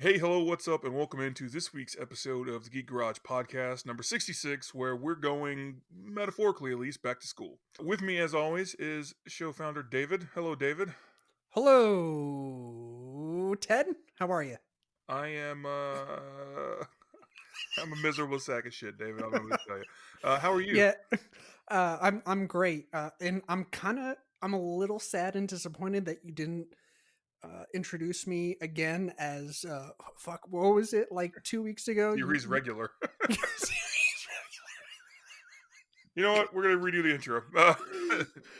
Hey, hello, what's up, and welcome into this week's episode of the Geek Garage podcast, number 66, where we're going, metaphorically at least, back to school. With me, as always, is show founder David. Hello, David. Hello, Ted. How are you? I am, I'm a miserable sack of shit, David. I don't know what to tell you. How are you? Yeah, I'm great, and I'm a little sad and disappointed that you didn't introduce me again as fuck. What was it like 2 weeks ago? Series You regular. You know what? We're going to redo the intro.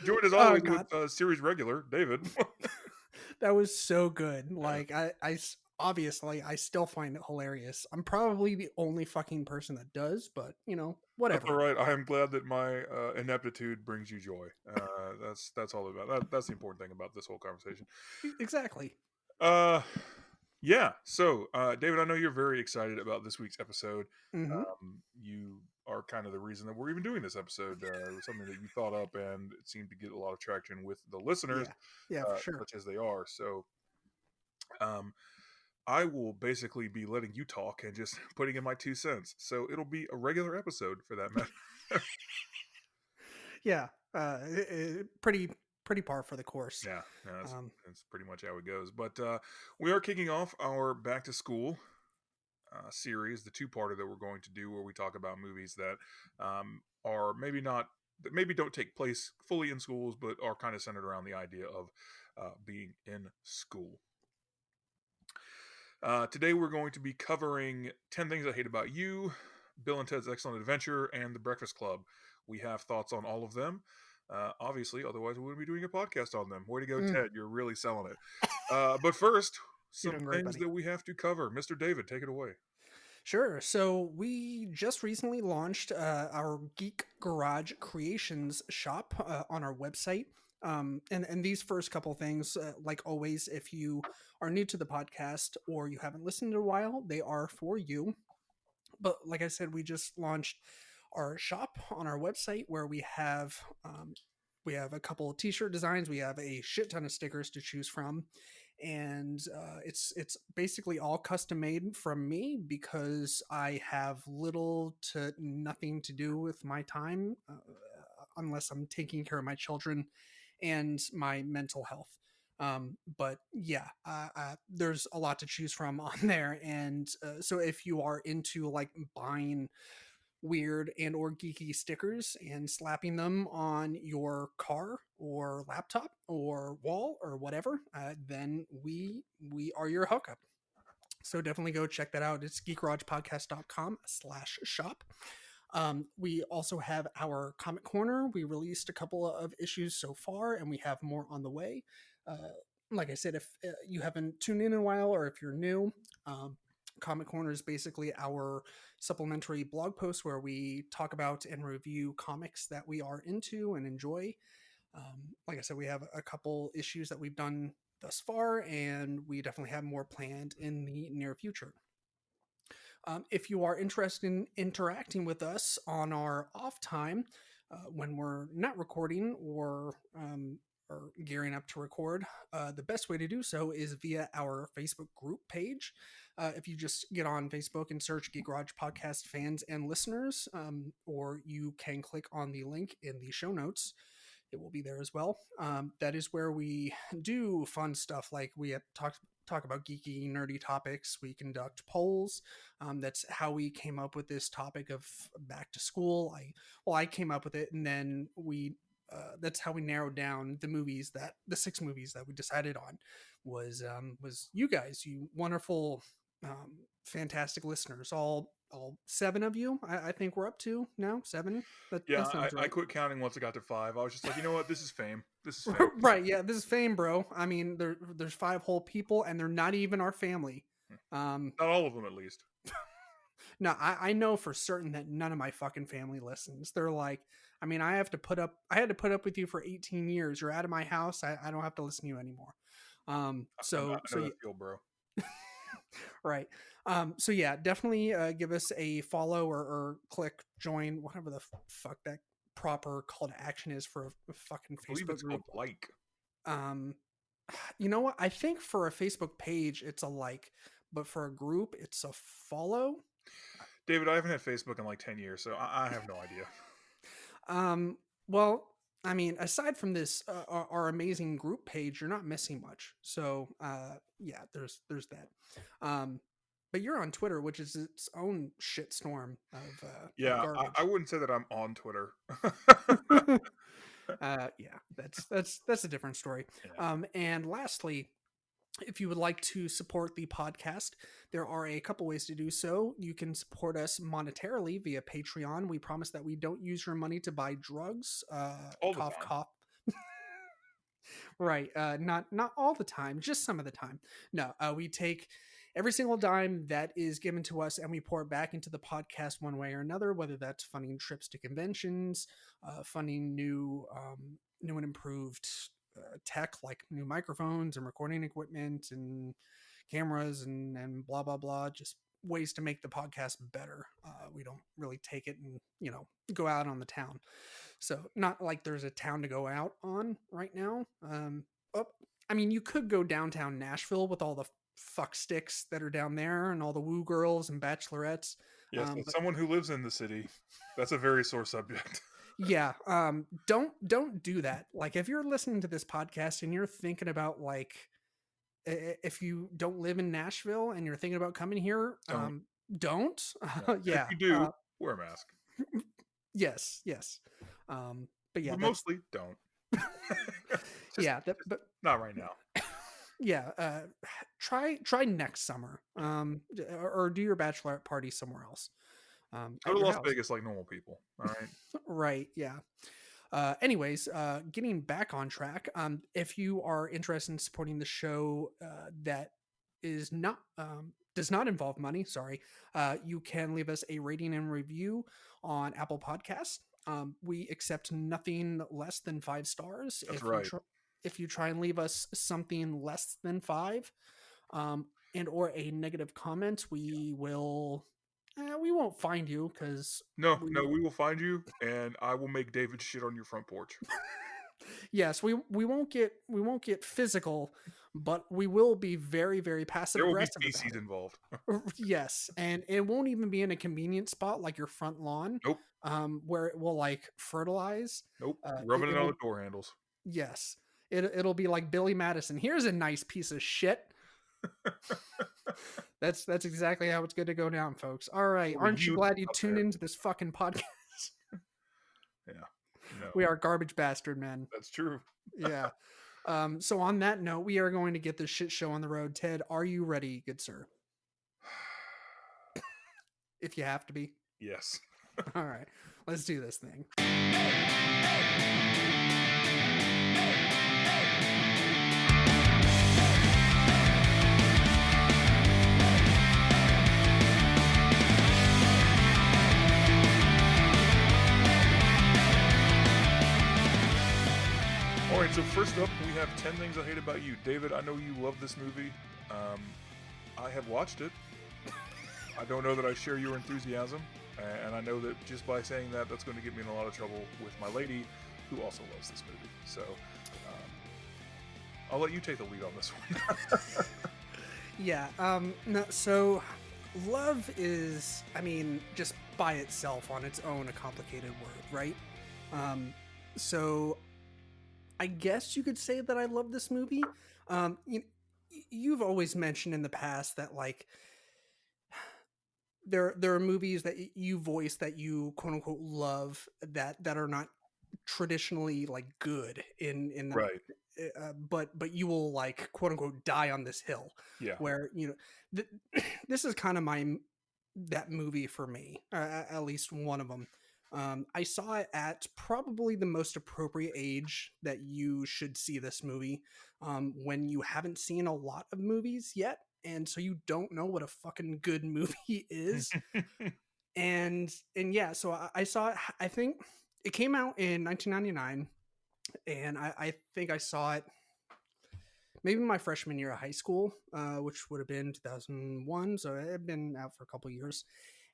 Joined as oh always with god, series regular, David. that was so good. Yeah. Like obviously I still find it hilarious. I'm probably the only fucking person that does, but That's all whatever. right. I am glad that my ineptitude brings you joy. That's all about that. That's the important thing about this whole conversation. Exactly. Uh, yeah. So, David, I know you're very excited about this week's episode. Hmm. You are kind of the reason that we're even doing this episode. It was something that you thought up, and it seemed to get a lot of traction with the listeners, Yeah. Yeah, for sure. such as they are. So, um, I will basically be letting you talk and just putting in my 2 cents. So it'll be a regular episode for that matter. Yeah, pretty par for the course. Yeah, no, Um, that's pretty much how it goes. But we are kicking off our back to school series, the two-parter that we're going to do, where we talk about movies that are maybe not that maybe don't take place fully in schools, but are kind of centered around the idea of being in school. Today we're going to be covering 10 Things I Hate About You, Bill and Ted's Excellent Adventure, and The Breakfast Club. We have thoughts on all of them. Obviously, otherwise we wouldn't be doing a podcast on them. Way to go, mm, Ted. You're really selling it. But first, you're some doing great, things buddy. that we have to cover. Mr. David, take it away. Sure. So we just recently launched our Geek Garage Creations shop on our website. And these first couple things, like always, if you are new to the podcast or you haven't listened in a while, they are for you. But like I said, we just launched our shop on our website where we have a couple of t-shirt designs. We have a shit ton of stickers to choose from, and it's basically all custom made from me because I have little to nothing to do with my time unless I'm taking care of my children and my mental health. But yeah, there's a lot to choose from on there, and so if you are into like buying weird and or geeky stickers and slapping them on your car or laptop or wall or whatever, then we are your hookup. So definitely go check that out. It's geekgaragepodcast.com/shop. We also have our comic corner. We released a couple of issues so far, and we have more on the way. Like I said, if you haven't tuned in a while, or if you're new, Comic Corner is basically our supplementary blog post where we talk about and review comics that we are into and enjoy. Like I said, we have a couple issues that we've done thus far, and we definitely have more planned in the near future. If you are interested in interacting with us on our off time, when we're not recording or gearing up to record, the best way to do so is via our Facebook group page. If you just get on Facebook and search Geek Garage Podcast fans and listeners, or you can click on the link in the show notes, it will be there as well. That is where we do fun stuff like we have talk about geeky, nerdy topics. We conduct polls. That's how we came up with this topic of back to school. I came up with it, and then we that's how we narrowed down the 6 movies that we decided on was you guys, you wonderful, fantastic listeners, all 7 of you. I think we're up to now 7. Yeah, That sounds I right. quit counting once I got to 5. I was just like, you know what? This is fame. This is fame. Right, yeah, this is fame, bro. I mean, there's 5 whole people, and they're not even our family. Um, Not all of them, at least. no, I know for certain that none of my fucking family listens. They're like, I mean, I had to put up with you for 18 years. You're out of my house. I don't have to listen to you anymore. I So know yeah, that feel, bro. right. So yeah, definitely give us a follow or click join, whatever the fuck that proper call to action is for a fucking I believe Facebook it's called group. like. Um, you know what? I think for a Facebook page, it's a like, but for a group, it's a follow. David, I haven't had Facebook in like 10 years, so I have no idea. Well, I mean, aside from this, our amazing group page, you're not missing much. So, yeah, there's that. Um, but you're on Twitter, which is its own shitstorm of Yeah, I garbage. wouldn't say that I'm on Twitter. Yeah, that's a different story. Yeah. And lastly, if you would like to support the podcast, there are a couple ways to do so. You can support us monetarily via Patreon. We promise that we don't use your money to buy drugs. All the Cough, time. cough. Right. Not all the time, just some of the time. No, we take every single dime that is given to us and we pour it back into the podcast one way or another, whether that's funding trips to conventions, funding new and improved tech like new microphones and recording equipment and cameras and blah blah blah. Just ways to make the podcast better. We don't really take it and go out on the town. So not like there's a town to go out on right now. Oh, I mean, you could go downtown Nashville with all the fuck sticks that are down there and all the woo girls and bachelorettes. Yes, as But someone who lives in the city, that's a very sore subject. yeah, don't do that. Like if you're listening to this podcast and you're thinking about like if you don't live in Nashville and you're thinking about coming here, Don't. don't. No. And if Yeah. you do, wear a mask. Yes. But yeah, But mostly don't. just, yeah. just not right now. Yeah, try next summer, or do your bachelorette party somewhere else, Go at to your Las house. Vegas like normal people. All right. Right? Yeah. Anyways, getting back on track. If you are interested in supporting the show, that is not does not involve money. Sorry, you can leave us a rating and review on Apple Podcasts. We accept nothing less than 5 stars. That's right. If you try and leave us something less than five, and or a negative comment, we won't find you because No, we no, we will find you, and I will make David shit on your front porch. yes, we won't get physical, but we will be very very passive There will be aggressive about feces it. involved. Yes, and it won't even be in a convenient spot like your front lawn, Nope, where it will like fertilize. nope. Uh, it, Rubbing it on the it'll door handles. yes, it'll be like Billy Madison. Here's a nice piece of shit. That's exactly how it's going to go down, folks. All right, For aren't you you glad you out tuned there. into this fucking podcast? Yeah, no, We are garbage bastard men. that's true. Yeah. So on that note, we are going to get this shit show on the road. Ted, are you ready, good sir? If you have to be. Yes. All right, let's do this thing. All right, so first up, we have 10 Things I Hate About You. David, I know you love this movie. I have watched it. I don't know that I share your enthusiasm, and I know that just by saying that, that's going to get me in a lot of trouble with my lady, who also loves this movie. So, I'll let you take the lead on this one. Yeah. No, so love is, I mean, just by itself on its own, a complicated word, right? So I guess you could say that I love this movie. You've always mentioned in the past that like there are movies that you voice that you quote unquote love that are not traditionally like good in the Right. but you will like quote unquote die on this hill Yeah. where this is kind of that movie for me, at least one of them. I saw it at probably the most appropriate age that you should see this movie, when you haven't seen a lot of movies yet, and so you don't know what a fucking good movie is. And yeah, so I saw it. I think it came out in 1999, and I think I saw it maybe my freshman year of high school, which would have been 2001. So it had been out for a couple years,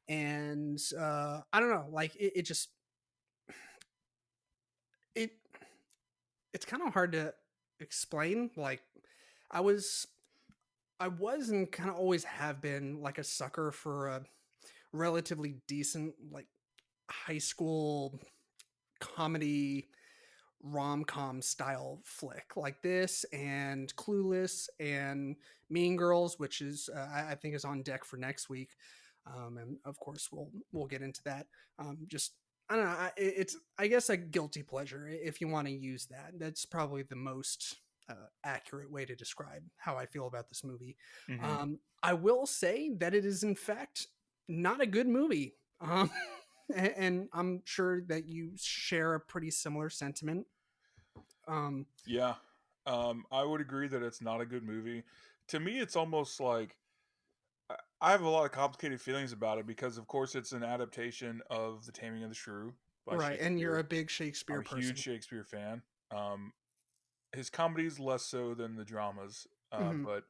and I don't know, like it just it it's kind of hard to explain. Like I was I was and kind of always have been like a sucker for a relatively decent like high school comedy rom-com style flick like this and Clueless and Mean Girls, which is I think is on deck for next week. And of course we'll get into that. Just I don't know. It's I guess a guilty pleasure if you want to use that. That's probably the most accurate way to describe how I feel about this movie. Hmm. I will say that it is in fact not a good movie. And I'm sure that you share a pretty similar sentiment. Um, Yeah, I would agree that it's not a good movie. To me, it's almost like I have a lot of complicated feelings about it because, of course, it's an adaptation of *The Taming of the Shrew* by right, and you're Shakespeare. a big I'm Shakespeare a huge person. Shakespeare fan. Um, his comedies less so than the dramas, Hmm. but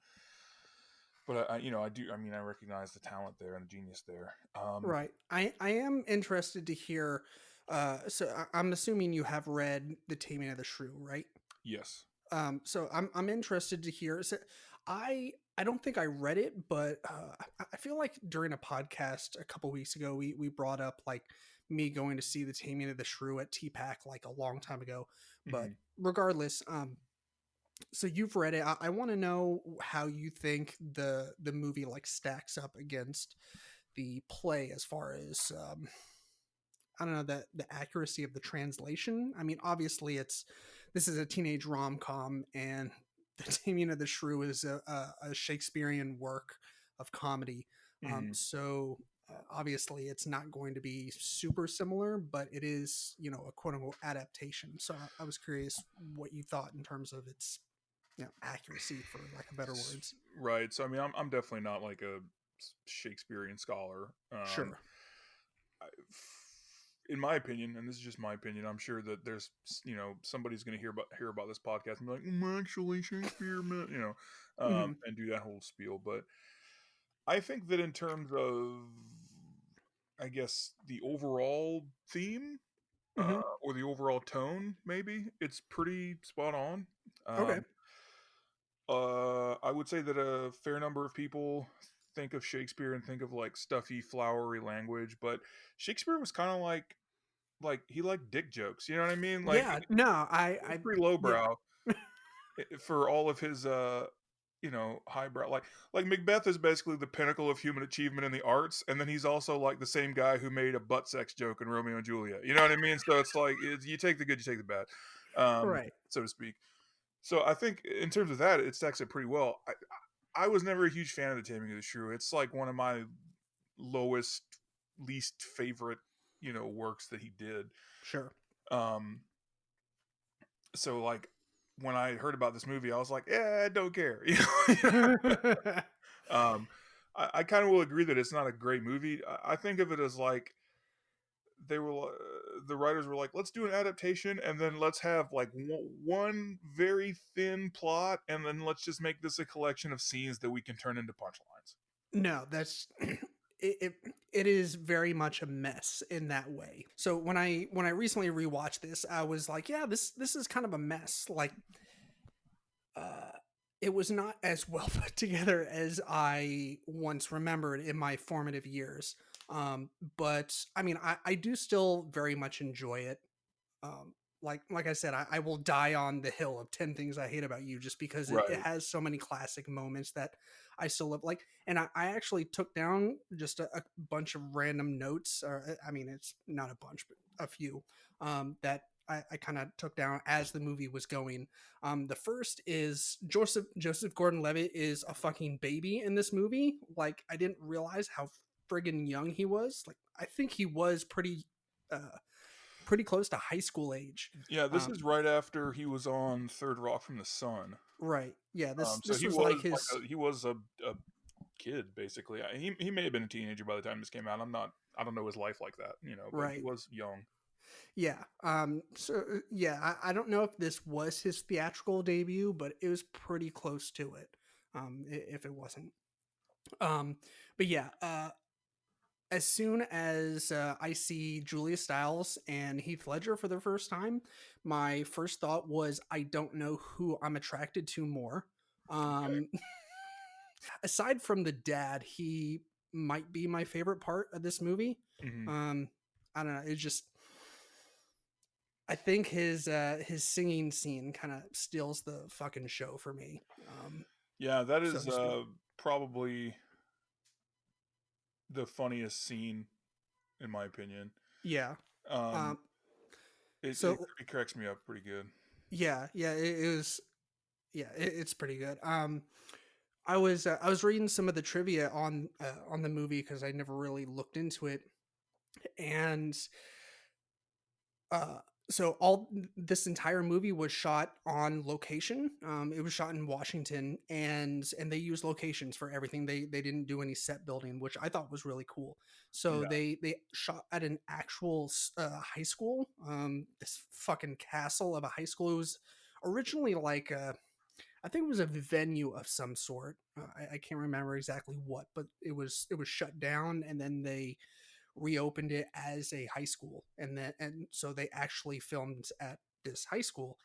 I do. I mean, I recognize the talent there and the genius there. Right. I am interested to hear. I'm assuming you have read *The Taming of the Shrew*, right? Yes. So I'm interested to hear. So I don't think I read it, but I feel like during a podcast a couple weeks ago we brought up like me going to see *The Taming of the Shrew* at TPAC like a long time ago. But Hmm. regardless, so you've read it. I want to know how you think the movie like stacks up against the play as far as I don't know the accuracy of the translation. I mean, obviously, this is a teenage rom com, and the Taming of the Shrew is a Shakespearean work of comedy. Hmm. Obviously, it's not going to be super similar, but it is a quote unquote adaptation. So I was curious what you thought in terms of its accuracy, for lack of better words. Right. So I mean, I'm definitely not like a Shakespearean scholar. Sure. I, in my opinion, and this is just my opinion, I'm sure that there's somebody's going to hear about this podcast and be like, actually, Shakespeare, Hmm. and do that whole spiel. But I think that in terms of, I guess, the overall theme Hmm. or the overall tone, maybe it's pretty spot on. Okay. Um, I would say that a fair number of people think of Shakespeare and think of like stuffy, flowery language, but Shakespeare was kind of like he liked dick jokes. You know what I mean? Like Yeah. No. it was I. pretty Yeah. lowbrow for all of his highbrow. Like Macbeth is basically the pinnacle of human achievement in the arts, and then he's also like the same guy who made a butt sex joke in Romeo and Juliet. You know what I mean? So it's like you take the good, you take the bad, Right. so to speak. So I think in terms of that, it stacks it pretty well. I was never a huge fan of the Taming of the Shrew. It's like one of my lowest, least favorite, works that he did. Sure. Um, so like when I heard about this movie, I was like, yeah, I don't care. um, I kind of will agree that it's not a great movie. I think of it as like they were the writers were like, let's do an adaptation and then let's have like one very thin plot and then let's just make this a collection of scenes that we can turn into punchlines. No, that's it. It is very much a mess in that way. So when I recently rewatched this, I was like, yeah, this is kind of a mess. Like, uh, it was not as well put together as I once remembered in my formative years. But I mean, I do still very much enjoy it. Like I said, I will die on the hill of 10 things I hate about you just because it Right. has so many classic moments that I still love. Like, and I actually took down just a bunch of random notes. Or I mean, it's not a bunch, but a few that I kind of took down as the movie was going. The first is Joseph Gordon-Levitt is a fucking baby in this movie. Like, I didn't realize how friggin' young he was. Like, I think he was uh, pretty close to high school age. Yeah, this Um, is right after he was on Third Rock from the Sun. right. Yeah. This So this he was was like his he was a kid basically. He may have been a teenager by the time this came out. I don't know his life like that, but he right. was young. Yeah. Yeah, I don't know if this was his theatrical debut, but it was pretty close to it. If it wasn't. Um, but yeah. As soon as I see Julia Stiles and Heath Ledger for the first time, my first thought was, I don't know who I'm attracted to more. Okay. Um, Aside from the dad, he might be my favorite part of this movie. Hmm. Um, I don't know. It just I think his singing scene kind of steals the fucking show for me, Yeah, that so is to speak. probably the funniest scene in my opinion. Yeah. Um, Um, it so it cracks me up pretty good. yeah, it was yeah, it's pretty good. I was reading some of the trivia on the movie because I never really looked into it, and uh so all this entire movie was shot on location. It was shot in Washington, and they used locations for everything. They didn't do any set building, which I thought was really cool. So Yeah. they shot at an actual high school, this fucking castle of a high school. It was originally like I think it was a venue of some sort. I can't remember exactly what, but it was shut down, and then they reopened it as a high school, and so they actually filmed at this high school.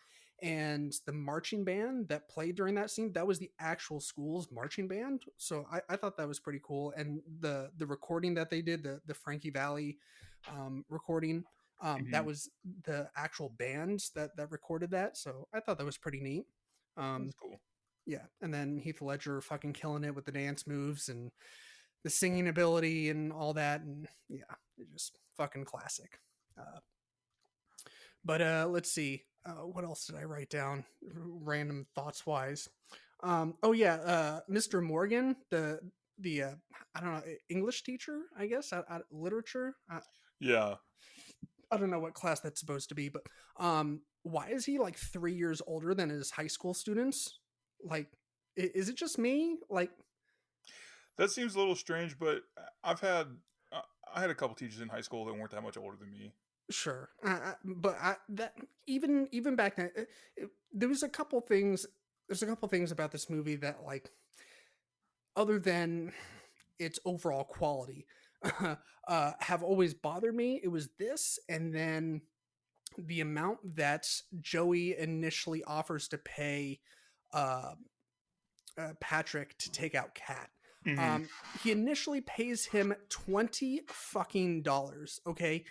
And the marching band that played during that scene, that was the actual school's marching band. So I thought that was pretty cool. And the recording that they did, the Frankie Valley recording, that Hmm. was the actual band that recorded that. So I thought that was pretty neat. That's Um, cool. yeah, and then Heath Ledger fucking killing it with the dance moves and the singing ability and all that, and yeah, it's just fucking classic. Uh, but let's see, what else did I write down? Random thoughts wise. Oh yeah, Mr. Morgan, the I don't know, English teacher, I guess, literature. Yeah. I don't know what class that's supposed to be, but why is he like 3 years older than his high school students? Like, is it just me? Like, That seems a little strange, but I've had uh, I had a couple teachers in high school that weren't that much older than me. sure, but that even back then, there was a couple things. There's a couple things about this movie that, like, other than its overall quality, have always bothered me. It was this, and then the amount that Joey initially offers to pay uh, Patrick to take out Cat. Hmm. He initially pays him $20 fucking. Okay,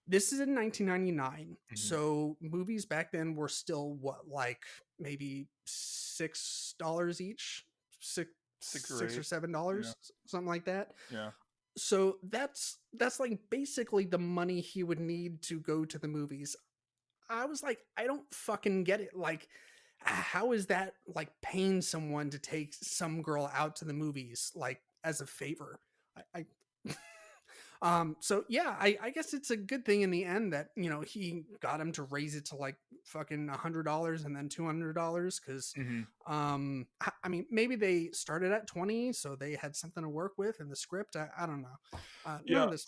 this is in 1999, Hmm. so movies back then were still what, like maybe $6 each, six Six or six or eight. seven Yeah. dollars, something like that. Yeah. So that's like basically the money he would need to go to the movies. I was like, I don't fucking get it. Like, how is that like paying someone to take some girl out to the movies like as a favor? I so yeah, I guess it's a good thing in the end that he got him to raise it to like fucking $100 and then $200 because Hmm. I mean maybe they started at 20 so they had something to work with in the script. I don't know. None Yeah. of this.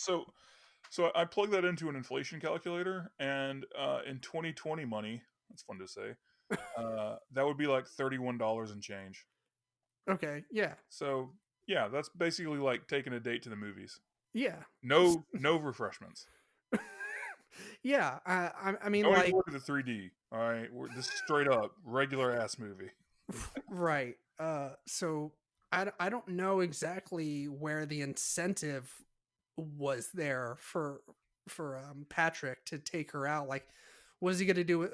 So I plugged that into an inflation calculator, and in 2020 money, that's fun to say. That would be like $31 and change. Okay, yeah, So yeah, that's basically like taking a date to the movies. yeah. No refreshments. Yeah, I mean, Don't even like, look at the 3D. All right, this is straight up regular ass movie. right. So I don't know exactly where the incentive was there for Patrick to take her out. Like, what is he gonna do?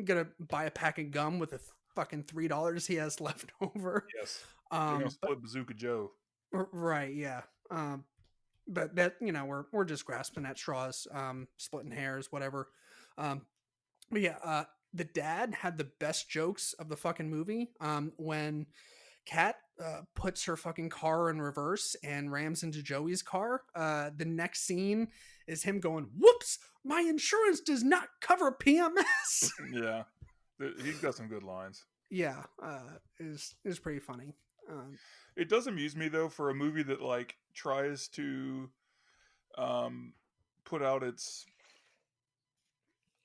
Gonna buy a pack of gum with the fucking $3 he has left over? Yes, they're gonna But split Bazooka Joe. right, yeah. But that we're just grasping at straws, splitting hairs, whatever. Um, But yeah, the dad had the best jokes of the fucking movie. When Kat puts her fucking car in reverse and rams into Joey's car, the next scene is him going, "Whoops, my insurance does not cover PMS." Yeah, he's got some good lines. Yeah, is pretty funny. Um, It does amuse me though for a movie that like tries to um, put out its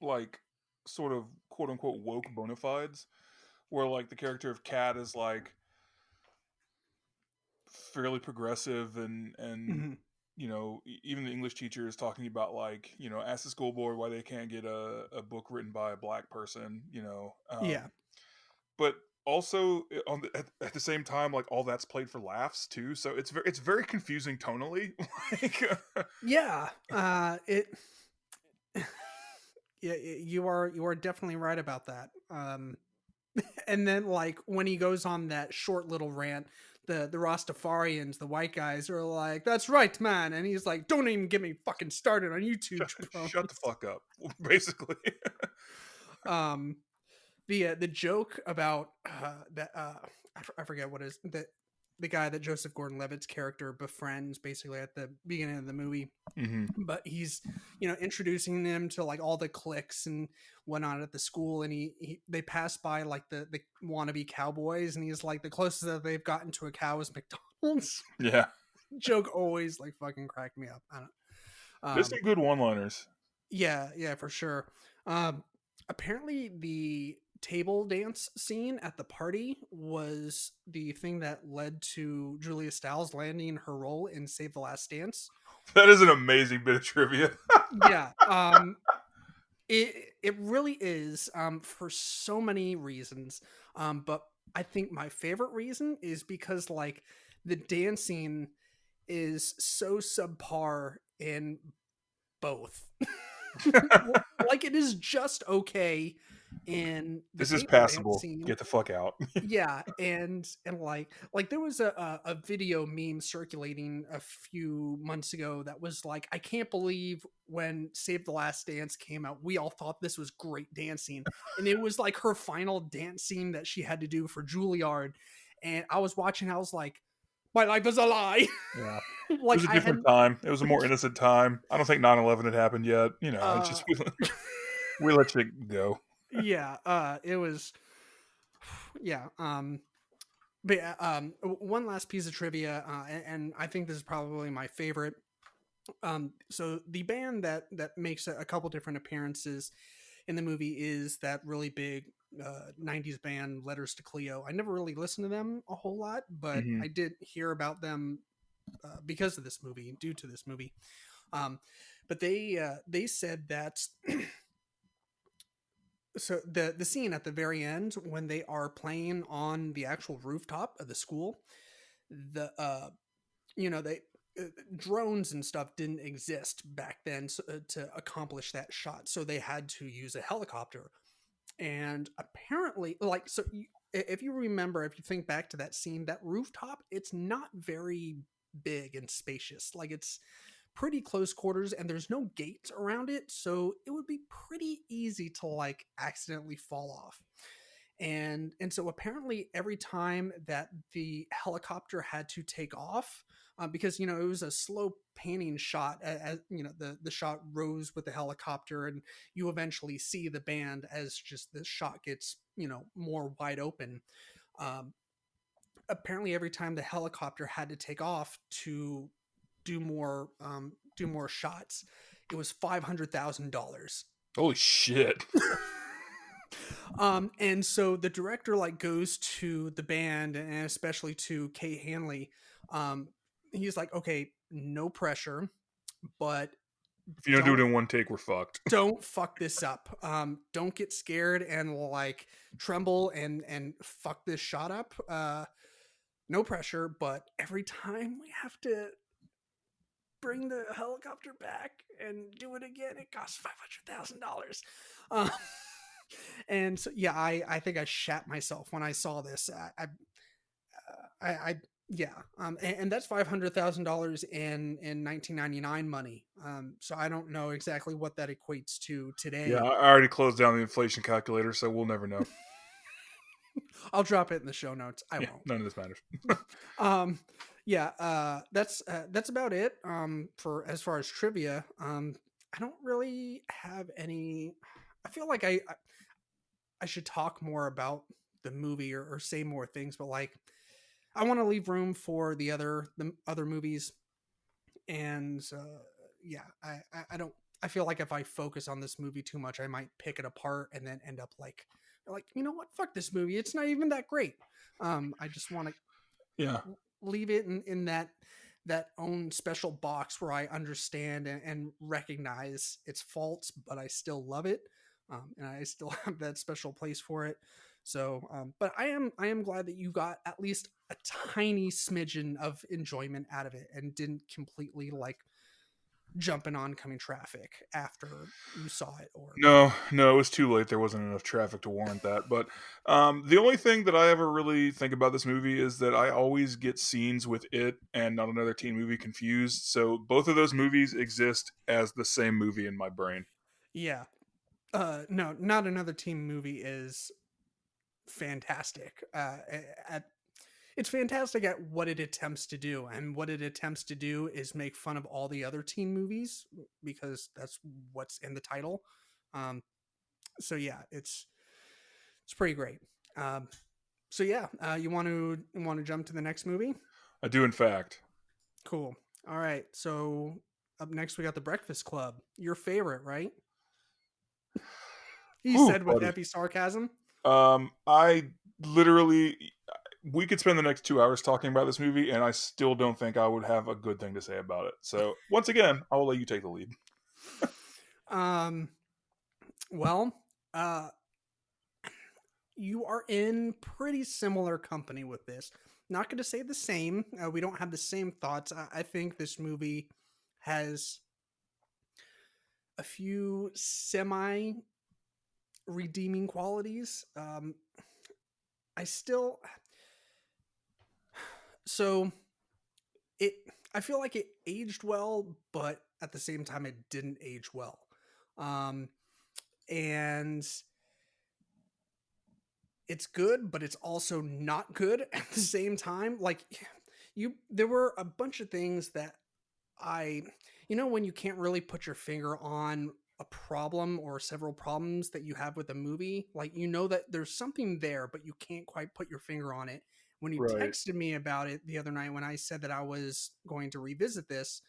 like sort of quote unquote woke bona fides, where like the character of Kat is like fairly progressive and mhm. even the English teacher is talking about like ask the school board why they can't get a book written by a black person. Yeah, But also on at the same time, like all that's played for laughs too. So it's very confusing tonally. like, Yeah, it. Yeah, you are definitely right about that. And then like when he goes on that short little rant, the Rastafarians, the white guys are like, "That's right, man," and he's like, "Don't even get me fucking started on YouTube shut the jabronis." fuck up, basically. Um, the joke about that I forget what is that the guy that Joseph Gordon-Levitt's character befriends basically at the beginning of the movie, hmm but he's introducing them to like all the cliques and whatnot at the school, and they pass by like the wannabe cowboys, and he's like, the closest that they've gotten to a cow is McDonald's. Yeah, Joke always like fucking cracked me up. I don't there's some good one-liners. Yeah, for sure. Apparently the table dance scene at the party was the thing that led to Julia Stiles landing her role in Save the Last Dance. That is an amazing bit of trivia. Yeah, it really is, for so many reasons. But I think my favorite reason is because like the dancing is so subpar in both. Like it is just okay in the This is table dance passable. scene. Get the fuck out. Yeah, and like there was a video meme circulating a few months ago that was like, I can't believe when Save the Last Dance came out, we all thought this was great dancing, and it was like her final dance scene that she had to do for Juilliard, and I was watching, I was like, my life is a lie. Yeah. It Like was a I had different time. It was a more innocent time. I don't think 9/11 had happened yet. It's uh just we let shit go. yeah, it was yeah, but yeah, one last piece of trivia, and I think this is probably my favorite. So the band that makes a couple different appearances in the movie is that really big 90s band Letters to Cleo. I never really listened to them a whole lot, but hmm I did hear about them because of this movie, due to this movie. Um, but they said that so the scene at the very end when they are playing on the actual rooftop of the school, the they drones and stuff didn't exist back then, to accomplish that shot, so they had to use a helicopter. And apparently, like, if you remember, if you think back to that scene, that rooftop, it's not very big and spacious. Like, it's pretty close quarters, and there's no gates around it, so it would be pretty easy to like accidentally fall off. And so apparently every time that the helicopter had to take off, because it was a slow panning shot, as the shot rose with the helicopter, and you eventually see the band as just the shot gets more wide open. um, Apparently every time the helicopter had to take off to do more shots, it was $500,000. Holy shit. And so the director like goes to the band, and especially to Kate Hanley. Um, he's like, okay, no pressure, but If you don't do it don't in one take, we're fucked. don't fuck this up. Don't get scared and like tremble and fuck this shot up. No pressure, but every time we have to bring the helicopter back and do it again, it costs $500,000. Um, and so, yeah, I think I shat myself when I saw this. I yeah, and that's $500,000 in 1999 money. So I don't know exactly what that equates to Yeah, today. I already closed down the inflation calculator, so we'll never know. I'll drop it in the show notes. I Yeah, won't. none of this matters. Um, yeah, that's about it. For as far as trivia, I don't really have any. I feel like I should talk more about the movie, or say more things, but like I want to leave room for the other movies, and yeah, I don't. I feel like if I focus on this movie too much, I might pick it apart and then end up like what? Fuck this movie. It's not even that great. I just want to Yeah. leave it in that own special box where I understand and recognize its faults, but I still love it, and I still have that special place for it. So, but I am glad that you got at least a tiny smidgen of enjoyment out of it and didn't completely like jump in oncoming traffic after you saw it. Or No, no, it was too late. There wasn't enough traffic to warrant that. But the only thing that I ever really think about this movie is that I always get scenes with it and not another teen movie confused. So both of those movies exist as the same movie in my brain. yeah, no, not another teen movie is fantastic. It's fantastic at what it attempts to do, and what it attempts to do is make fun of all the other teen movies because that's what's in the title. Um, so yeah, it's pretty great. Um, so yeah, you want to jump to the next movie? I do, in fact. Cool. All right. So up next we got The Breakfast Club. Your favorite, right? He Whew, said with buddy. epi sarcasm. I literally, we could spend the next 2 hours talking about this movie, and I still don't think I would have a good thing to say about it. So once again, I will let you take the lead. Um, well, uh, you are in pretty similar company with this. Not going to say the same. We don't have the same thoughts. I think this movie has a few semi redeeming qualities. I still so it. I feel like it aged well, but at the same time, it didn't age well. Um, and it's good, but it's also not good at the same time. Like there were a bunch of things that I, when you can't really put your finger on a problem or several problems that you have with a movie, like that there's something there, but you can't quite put your finger on it. When you Right. texted me about it the other night when I said that I was going to revisit this,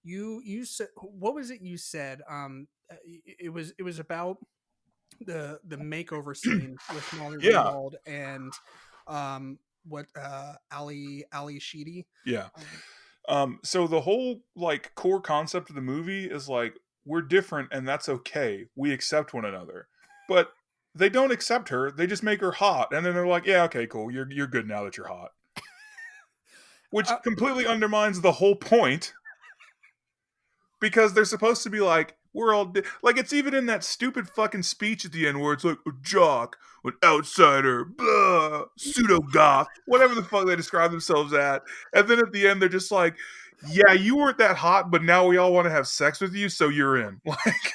you said, what was it you said? It was about the makeover scene with Molly Yeah. Ringwald and what Ali Sheedy. Yeah. Um, So the whole like core concept of the movie is like we're different and that's okay. We accept one another. But they don't accept her. They just make her hot and then they're like, "Yeah, okay, cool. You're good now that you're hot." Which uh, completely undermines the whole point because they're supposed to be like we're all like it's even in that stupid fucking speech at the end where it's like a jock, an outsider, blah, pseudo goth, whatever the fuck they describe themselves at, and then at the end they're just like, yeah, you weren't that hot, but now we all want to have sex with you, so you're in. Like,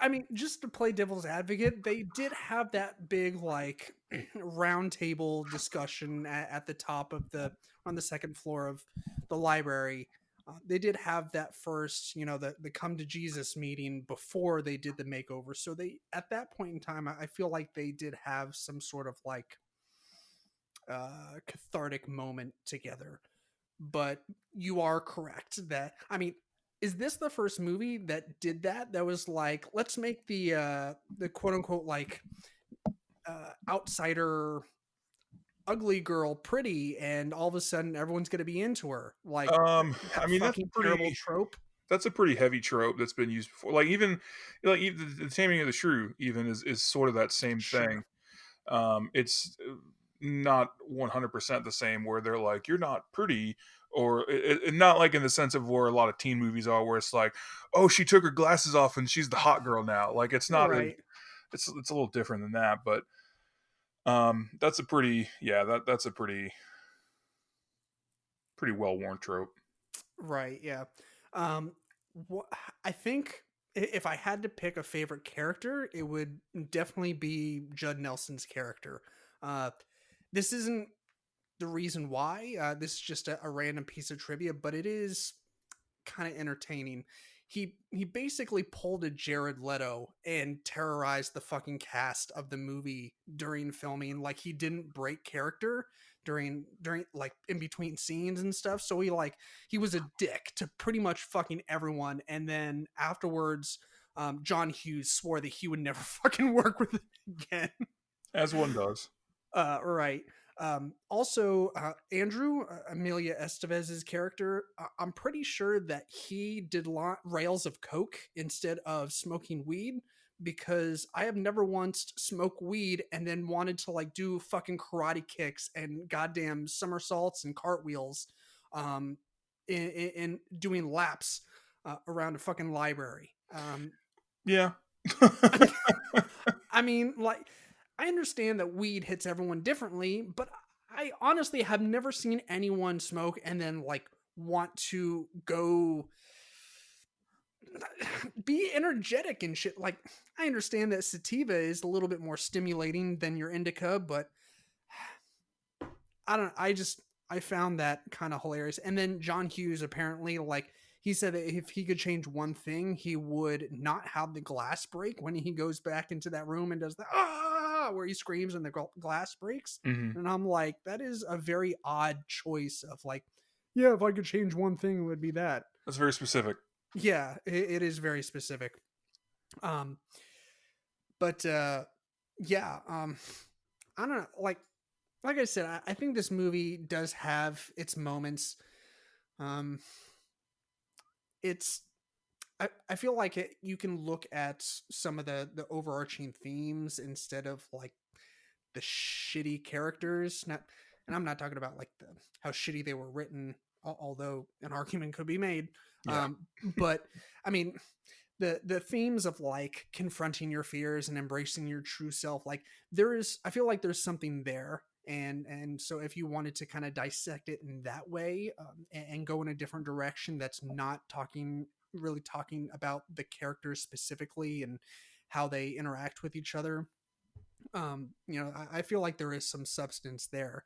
I mean, just to play devil's advocate, they did have that big like round table discussion at the top of the on the second floor of the library. They did have that first, the come to Jesus meeting before they did the makeover. So they at that point in time, I feel like they did have some sort of like cathartic moment together. But you are correct that I mean, is this the first movie that did that? That was like, let's make the quote unquote like outsider ugly girl pretty, and all of a sudden everyone's gonna be into her. Like I that mean fucking terrible trope. that's a pretty heavy trope that's been used before. Even the Taming of the Shrew even is sort of that same thing. Sure. It's not 100% the same where they're like you're not pretty or not like in the sense of where a lot of teen movies are where it's like oh she took her glasses off and she's the hot girl now like it's not as Right. it's a little different than that but that's a pretty yeah that's a pretty well worn trope. Right. Yeah. Um, wh- I think if I had to pick a favorite character, it would definitely be Judd Nelson's character. Uh, this isn't the reason why. This is just a random piece of trivia, but it is kind of entertaining. He basically pulled a Jared Leto and terrorized the fucking cast of the movie during filming. Like he didn't break character during like in between scenes and stuff. So he was a dick to pretty much fucking everyone. And then afterwards, John Hughes swore that he would never fucking work with it again. As one does. Right. Also, Andrew Amelia Estevez's character, I'm pretty sure that he did rails of coke instead of smoking weed because I have never once smoked weed and then wanted to like do fucking karate kicks and goddamn somersaults and cartwheels, um, in doing laps around a fucking library. Yeah. I mean, like, I understand that weed hits everyone differently, but I honestly have never seen anyone smoke and then like want to go be energetic and shit. Like, I understand that sativa is a little bit more stimulating than your indica, but I don't. I found that kind of hilarious. And then John Hughes apparently like he said that if he could change one thing, he would not have the glass break when he goes back into that room and does the where he screams and the glass breaks. Hmm. And I'm like, that is a very odd choice of like, yeah, if I could change one thing, it would be that. That's very specific. Yeah, it is very specific. Um, but yeah, I don't know. Like I said, I think this movie does have its moments. Um, it's I feel like you can look at some of the overarching themes instead of like the shitty characters. Not, and I'm not talking about like how shitty they were written, although an argument could be made. Yeah. But I mean, the themes of like confronting your fears and embracing your true self, like there is, I feel like there's something there. And so if you wanted to kind of dissect it in that way, and go in a different direction that's not talking about the characters specifically and how they interact with each other, I feel like there is some substance there.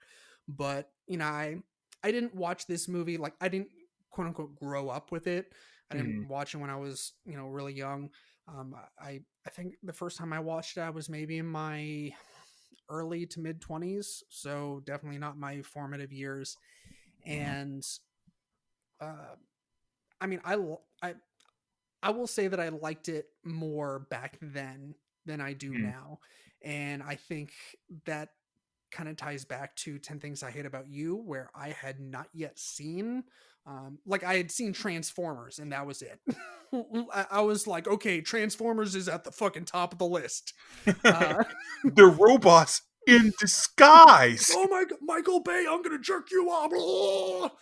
But I didn't watch this movie, like I didn't quote unquote grow up with it. I didn't Hmm. watch it when I was really young. I think the first time I watched it I was maybe in my early to mid 20s, so definitely not my formative years. And uh I mean I will say that I liked it more back then than I do Hmm. now. And I think that kind of ties back to 10 Things I Hate About You, where I had not yet seen, like, I had seen Transformers, and that was it. I was like, okay, Transformers is at the fucking top of the list. Uh, They're robots in disguise. oh my God, Michael Bay, I'm gonna jerk you off.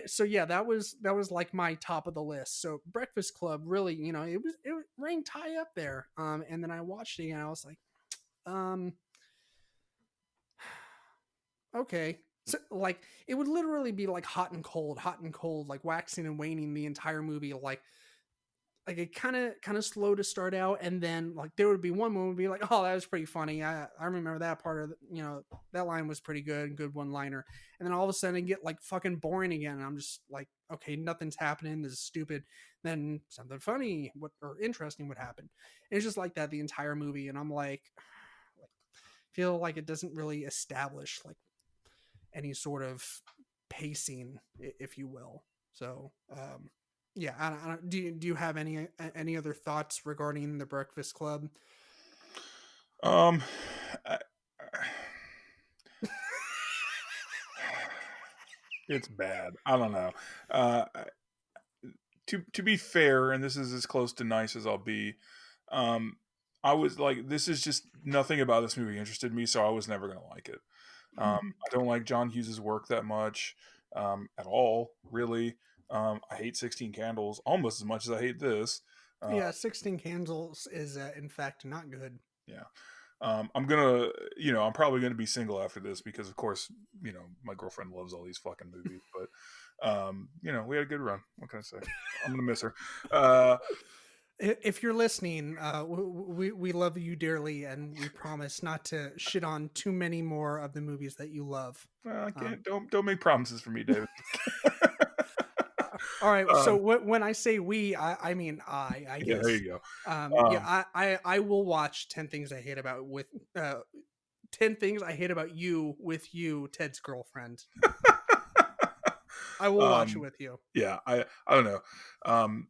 So yeah, that was like my top of the list. So Breakfast Club really, it ranked high up there. And then I watched it and I was like, um okay. So like it would literally be like hot and cold, like waxing and waning the entire movie. Like it kind of slow to start out, and then like there would be one moment would be like, oh, that was pretty funny. I remember that part of that line was pretty good one liner, and then all of a sudden it get like fucking boring again. And I'm just like, okay, nothing's happening. This is stupid. Then something funny or interesting would happen. And it's just like that the entire movie, and I'm like feel like it doesn't really establish like any sort of pacing, if you will. So, yeah, I don't, do you have any other thoughts regarding the Breakfast Club? Um, I- it's bad. I don't know. Uh, to be fair, and this is as close to nice as I'll be. Um, I was like, this is just nothing about this movie interested me, so I was never gonna like it. I don't like John Hughes's work that much, at all, really. I hate 16 Candles almost as much as I hate this. Uh, Yeah, 16 Candles is in fact not good. yeah. I'm gonna, I'm probably gonna be single after this because, of course, my girlfriend loves all these fucking movies. But, we had a good run. What can I say? I'm gonna miss her. Uh, If you're listening, we love you dearly, and we promise not to shit on too many more of the movies that you love. I Um, can't. Don't make promises for me, David. all right, so um, when I say we, I mean I yeah, there guess. you go. Yeah, Um, I will watch 10 Things I Hate About with 10 Things I Hate About You with you, Ted's girlfriend. I will watch it um, with you. yeah, I don't know.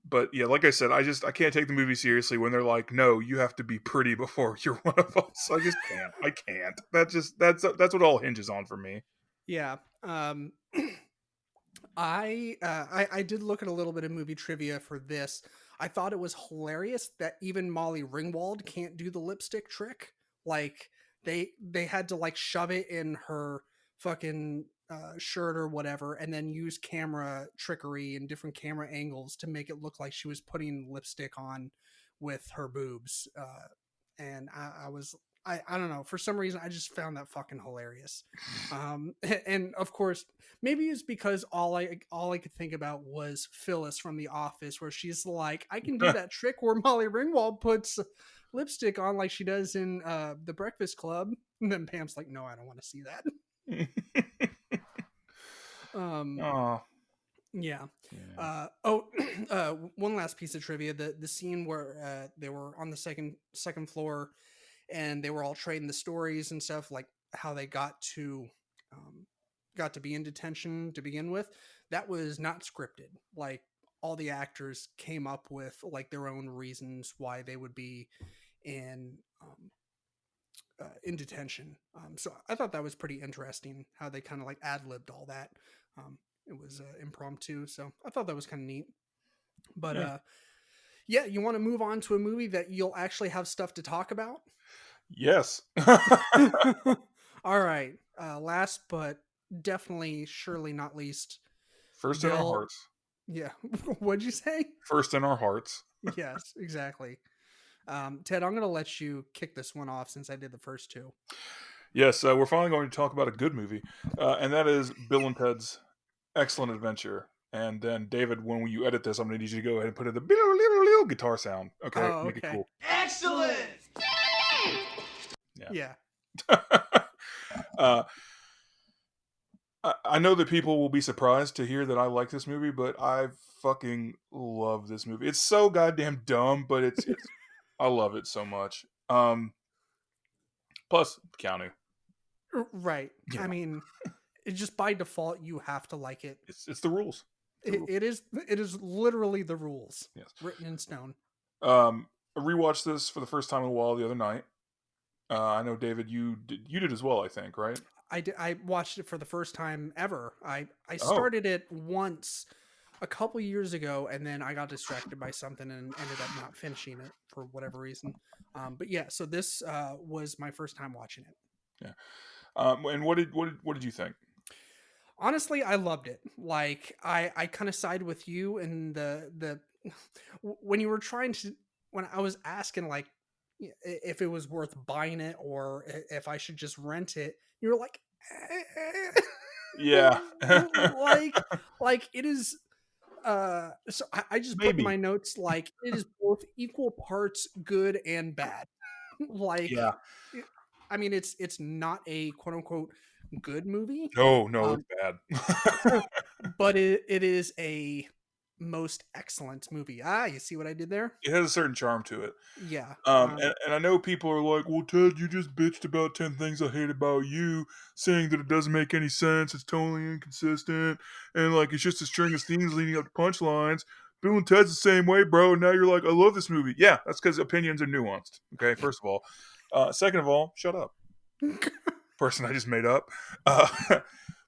But yeah, like I said, I can't take the movie seriously when they're like, no, you have to be pretty before you're one of us. I just can't. I can't. That's what all hinges on for me. Yeah. I did look at a little bit of movie trivia for this. I thought it was hilarious that even Molly Ringwald can't do the lipstick trick. Like they had to like shove it in her fucking shirt or whatever, and then use camera trickery and different camera angles to make it look like she was putting lipstick on with her boobs. And I was I don't know, for some reason I just found that fucking hilarious. And of course maybe it's because all I could think about was Phyllis from The Office, where she's like, I can do that trick where Molly Ringwald puts lipstick on like she does in The Breakfast Club. And then Pam's like, no, I don't want to see that. um Oh, yeah. yeah. Oh, one last piece of trivia: the scene where they were on the second floor and they were all trading the stories and stuff, like how they um, got to be in detention to begin with. That was not scripted. Like all the actors came up with like their own reasons why they would be in in detention. So I thought that was pretty interesting how they kind of like ad libbed all that. It was impromptu, so I thought that was kind of neat. But Yeah. yeah, you want to move on to a movie that you'll actually have stuff to talk about? Yes. All right. Last but definitely, surely not least, First in our Bill. hearts. Yeah. What'd you say? First in our hearts. Yes, exactly. Ted, I'm going to let you kick this one off since I did the first two. Yes, we're finally going to talk about a good movie, and that is Bill and Ted's Excellent Adventure. And then, David, when you edit this, I'm going to need you to go ahead and put in the guitar sound. Okay, Oh, make it okay. cool. Excellent! Yeah. Yeah. uh, I know that people will be surprised to hear that I like this movie, but I fucking love this movie. It's so goddamn dumb, but it's I love it so much. Plus Keanu. Right. I Yeah, mean, it just by default you have to like it. it's the rules. It's the rules. It is literally the rules Yes. written in stone. I rewatched this for the first time in a while the other night. I know, David, you did as well. I think, right? I watched it for the first time ever. I Oh, started it once a couple years ago, and then I got distracted by something and ended up not finishing it for whatever reason. But yeah, so this was my first time watching it. yeah. And what did you think? Honestly, I loved it. Like I kind of side with you in the when you were trying to, when I was asking like if it was worth buying it or if I should just rent it. You were like, Yeah, like it is. So I just put in maybe. my notes like it is both equal parts good and bad. Like, Yeah. it- I mean, it's not a quote unquote good movie, No, no, it's um, bad. but it is a most excellent movie. Ah, you see what I did there? It has a certain charm to it. Yeah. And I know people are like, well, Ted, you just bitched about 10 things I hate about you, saying that it doesn't make any sense, it's totally inconsistent, and like it's just a string of scenes leading up to punchlines. Bill and Ted's the same way, bro. And now you're like, I love this movie. Yeah, that's because opinions are nuanced. Okay, first of all. Second of all, shut up. Person I just made up. Uh,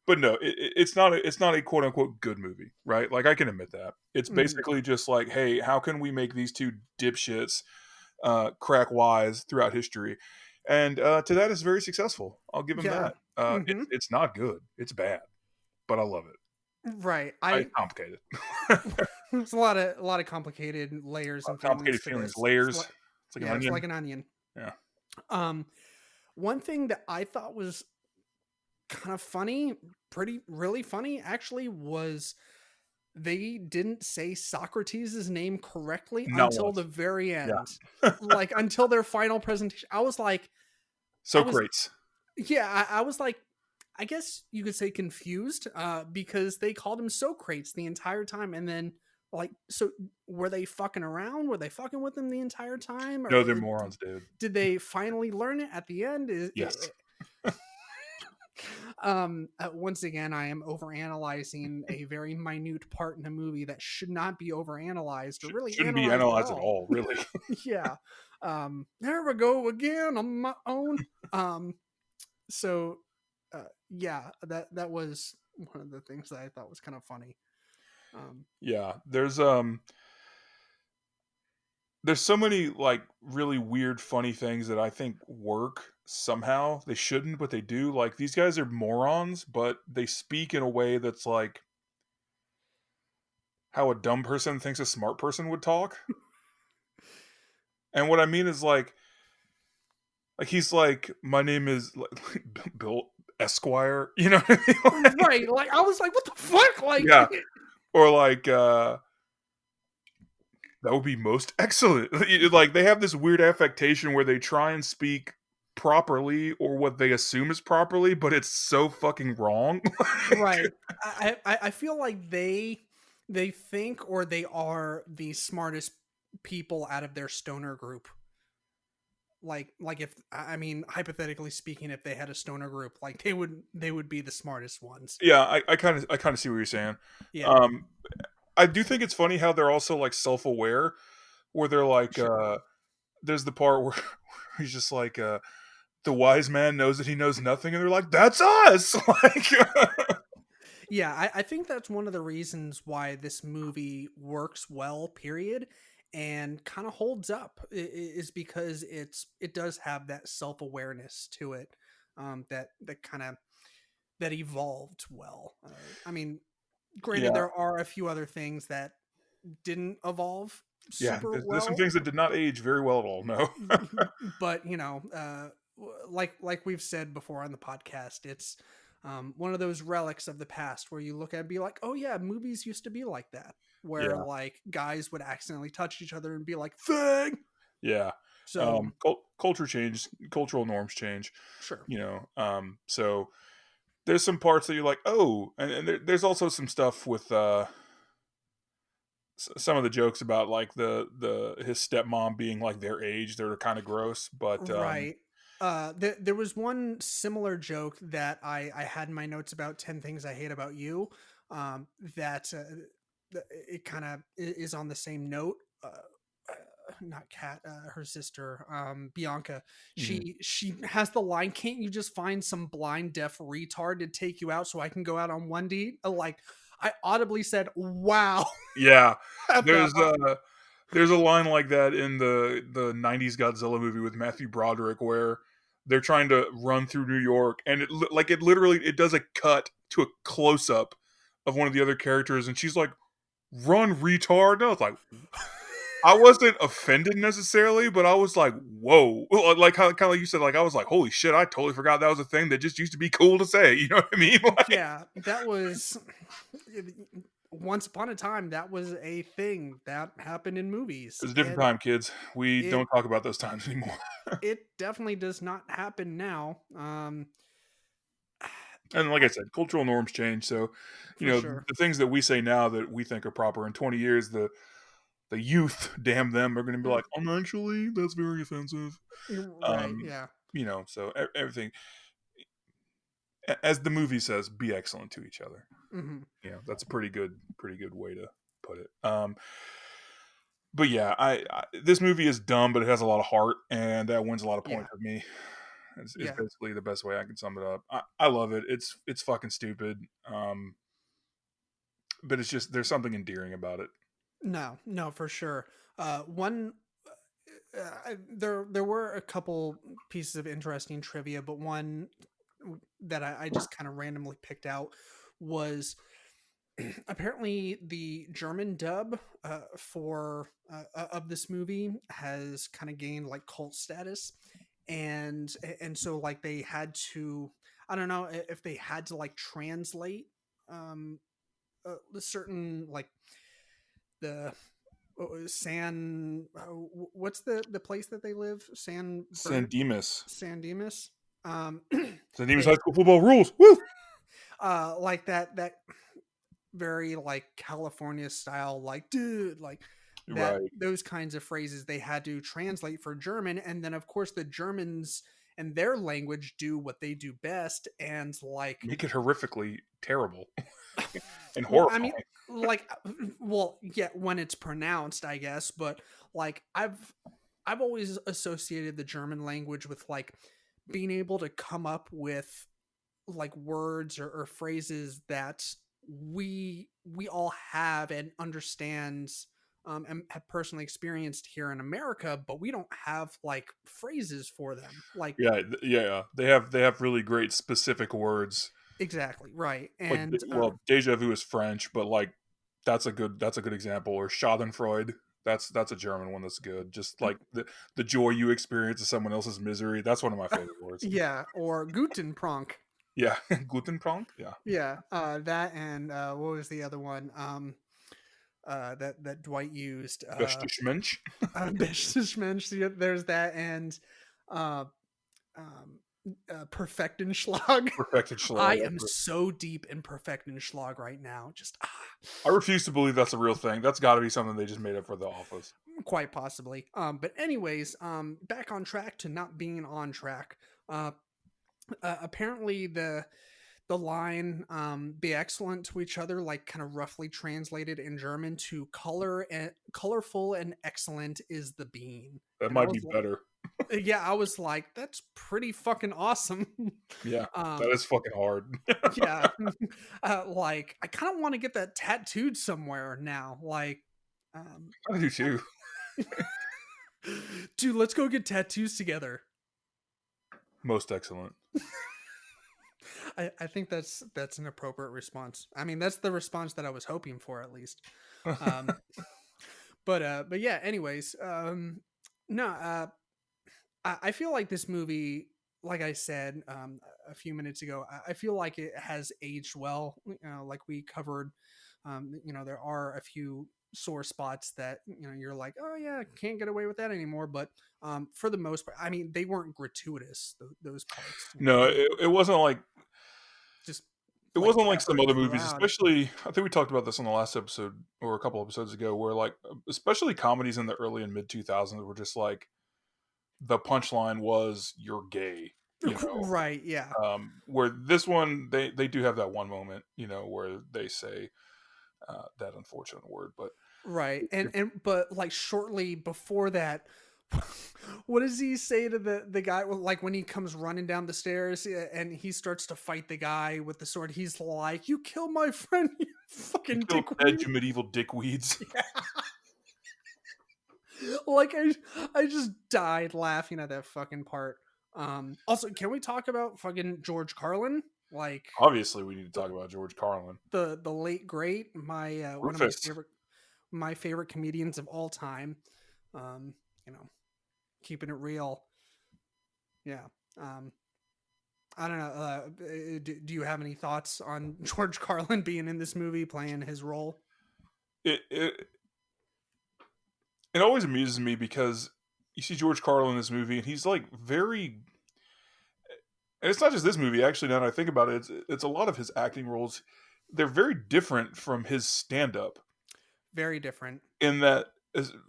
but no, it's not a quote unquote good movie, right? Like I can admit that. It's Mhm. basically just like, hey, how can we make these two dipshits crack wise throughout history? And to that is very successful. I'll give him Yeah. that. Hmm. It's not good. It's bad, but I love it. Right. It's complicated. There's a lot of complicated layers and feelings Complicated to feelings, this. layers. It's like an Yeah, it's like onion. an onion. Yeah. Um, One thing that I thought was kind of funny, pretty really funny actually, was they didn't say Socrates' name correctly Not until the once. very Yeah. end. Like until their final presentation. I was like, I So was great. yeah, I was like, I guess you could say confused, because they called him Socrates the entire time, and then like, so were they fucking around? Were they fucking with him the entire time, or No, they're morons, dude. did they finally learn it at the end? Yes. Once again, I am overanalyzing a very minute part in a movie that should not be overanalyzed or really Shouldn't be analyzed at analyzed at all. all, really. Yeah. There we go again on my own. So yeah, that was one of the things that I thought was kind of funny. Um Yeah. There's there's so many like really weird, funny things that I think work somehow. They shouldn't, but they do. Like these guys are morons, but they speak in a way that's like how a dumb person thinks a smart person would talk. And what I mean is like he's like, my name is like, Bill Esquire. You know what I mean? Like, Right. Like I was like, what the fuck? Like yeah, or like that would be most excellent. Like they have this weird affectation where they try and speak properly or what they assume is properly, but it's so fucking wrong. right. I feel like they think or they are the smartest people out of their stoner group. Like if I mean hypothetically speaking, if they had a stoner group, like they would be the smartest ones. Yeah, I kind of see what you're saying. Yeah. Um, I do think it's funny how they're also like self-aware, where they're like, Sure. there's the part where he's just like, the wise man knows that he knows nothing, and they're like, that's us. Like, Yeah, I think that's one of the reasons why this movie works well, period, and kind of holds up is because it does have that self awareness to it, that kind of that evolved well. I mean, granted, yeah, there are a few other things that didn't evolve yeah. super There's some well, things that did not age very well at all. No. but like we've said before on the podcast, it's one of those relics of the past where you look at it and be like, oh yeah, movies used to be like that, where Yeah, like guys would accidentally touch each other and be like thing. yeah. So Culture change, cultural norms change. sure. So there's some parts that you're like, oh, and there's also some stuff with some of the jokes about like the his stepmom being like their age. They're kind of gross, but Right. There was one similar joke that I had in my notes about 10 things I hate about you. That it kind of is on the same note. Not Kat, her sister, Bianca. mhm. She has the line, "Can't you just find some blind deaf retard to take you out so I can go out on one D?" Like I audibly said, "Wow," Yeah, at that there's line. there's a line like that in the '90s Godzilla movie with Matthew Broderick where they're trying to run through New York, and it literally it does a cut to a close up of one of the other characters, and she's like, "Run, retard!" And I was like, I wasn't offended necessarily, but I was like, "Whoa!" Like kind of like you said, like I was like, "Holy shit!" I totally forgot that was a thing that just used to be cool to say. You know what I mean? Like, Yeah, that was once upon a time that was a thing that happened in it movies. was a different And time, kids. We it don't talk about those times anymore. it definitely does not happen now. And like I said, cultural norms change. So, For sure. the things that we say now that we think are proper in 20 years, the youth, damn them, are going to be Mm, like, actually, that's very offensive. you're right, Um, yeah. so everything, as the movie says, be excellent to each other. Hmm. That's a pretty good way to put it. But yeah, this movie is dumb, but it has a lot of heart, and that wins a lot of Yeah. points for me. Is Yeah. basically the best way I can sum it up. I love it. It's fucking stupid. But it's just there's something endearing about it. No, no, for sure. One there were a couple pieces of interesting trivia, but one that I just kind of randomly picked out was apparently the German dub for of this movie has kind of gained like cult status, and so like they had to, I don't know if they had to like translate certain like the what's the place that they live, San San Dimas, Dimas High it School football rules. Woo! like that very like California style, like dude, like that Right. those kinds of phrases they had to translate for German, and then of course the Germans and their language do what they do best, and like, Make it horrifically terrible and well, I mean, horrifying. like, well, yeah, when it's pronounced, I guess, but like I've always associated the German language with like being able to come up with like words or phrases that we all have and understands and have personally experienced here in America, but we don't have like phrases for them. Like, Yeah, yeah. They have really great specific words. exactly, right. Like, And well, deja vu is French, but like that's a good example. Or Schadenfreude, that's a German one that's good. Just like the joy you experience of someone else's misery. That's one of my favorite words. yeah, or Guten Pronk. Yeah, Guten Prompt. Yeah, Yeah, that and what was the other one? That Dwight used. beste Mensch, Mensch. Yeah, there's that and uh, um, Perfektenschlag. perfected I Schlag. am so deep in Perfektenschlag right now. Just I refuse to believe that's a real thing. That's got to be something they just made up for The Office. quite possibly. But anyways, back on track to not being on track. Uh, apparently the line "be excellent to each other," like kind of roughly translated in German to "colorful and excellent is the bean," That and I might was be better. yeah, I was like, that's pretty fucking awesome. Yeah, that um, is fucking hard. yeah, like I kind of want to get that tattooed somewhere now. Like, um, I do too. dude, let's go get tattoos together. Most excellent. I think that's an appropriate response. I mean, that's the response that I was hoping for, at least. Um, but yeah. Anyways, no, I feel like this movie, like I said a few minutes ago, I feel like it has aged well. Like we covered, there are a few sore spots that you're like, oh yeah, can't get away with that anymore. But for the most part, I mean, they weren't gratuitous. Those parts, No, they were it wasn't like just it like wasn't like some peppered other movies, throughout. especially. I think we talked about this on the last episode or a couple episodes ago, where like especially comedies in the early and mid 2000s were just like the punchline was "you're gay," you know. Right? Yeah. Where this one they do have that one moment, where they say that unfortunate word, but Right. And but like shortly before that, what does he say to the guy, well, like when he comes running down the stairs and he starts to fight the guy with the sword? He's like, "You killed my friend, you you fucking killed Ed, dickweed." you medieval dickweeds. Like I just died laughing at that fucking part. Also, can we talk about fucking George Carlin? Like Obviously, we need to the talk about George Carlin. the late great, my one of Rufus. my favorite comedians of all time. Um, you know, keeping it real. Yeah. Um, I don't know. Do you have any thoughts on George Carlin being in this movie, playing his role? It it always amuses me because you see George Carlin in this movie, and he's like very. And it's not just this movie. Actually, now that I think about it, it's a lot of his acting roles. They're very different from his stand up. Very different. In that,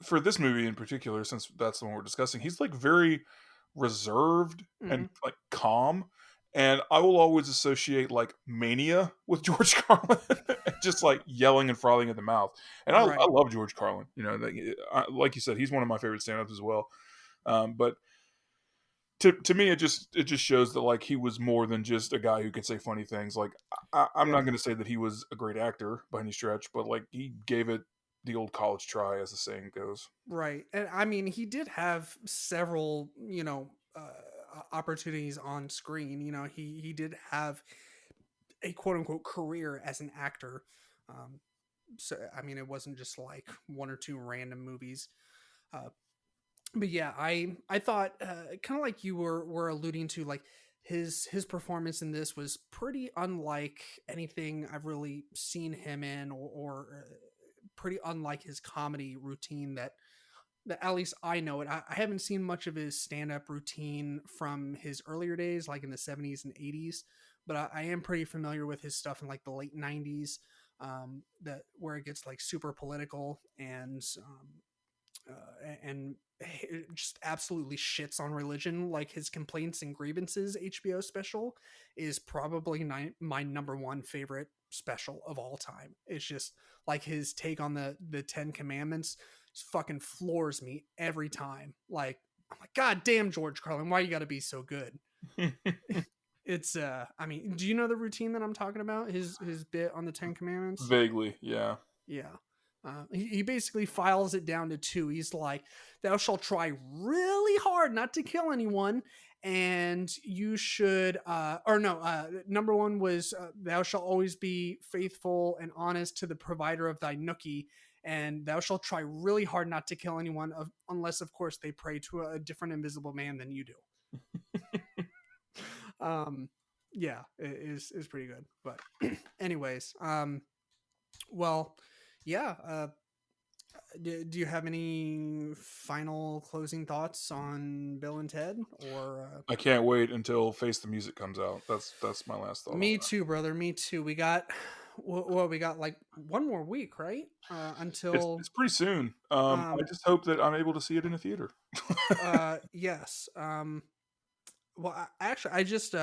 for this movie in particular, since that's the one we're discussing, he's like very reserved and Hmm. like calm. And I will always associate like mania with George Carlin, just like yelling and frothing at the mouth. And I Right. love George Carlin. Like you said, he's one of my favorite stand-ups as well. But to me, it just shows that like he was more than just a guy who can say funny things. Like I'm not Right. going to say that he was a great actor by any stretch, but like he gave it the old college try, as the saying goes. Right. And I mean, he did have several, opportunities on screen. He did have a quote unquote career as an actor. Um, so I mean, it wasn't just like one or two random movies. Uh, but yeah, I thought kind of like you were alluding to, like his performance in this was pretty unlike anything I've really seen him in, or pretty unlike his comedy routine that at least I know it. I haven't seen much of his stand up routine from his earlier days, like in the 70s and 80s, but I am pretty familiar with his stuff in like the late 90s, that where it gets like super political and just absolutely shits on religion. Like his Complaints and Grievances HBO special is probably my number one favorite special of all time. It's just like his take on the Ten Commandments just fucking floors me every time. Like I'm like, God damn, George Carlin, why you got to be so good? It's I mean, do you know the routine that I'm talking about? His bit on the Ten Commandments? Vaguely, yeah. Yeah. He basically files it down to two. He's like, "Thou shalt try really hard not to kill anyone, and you should." Or no, number one was, "Thou shalt always be faithful and honest to the provider of thy nookie, and thou shalt try really hard not to kill anyone, unless, of course, they pray to a different invisible man than you do." Um, yeah, it is pretty good. But, anyways, well, yeah. Do you have any final closing thoughts on Bill and Ted? Or I can't wait until Face the Music comes out. That's my last thought on me that. too, brother. Me too. We got well, we got like one more week, right? It's Until pretty soon. I um just hope that I'm able to see it in a theater. yes. Well, actually, I just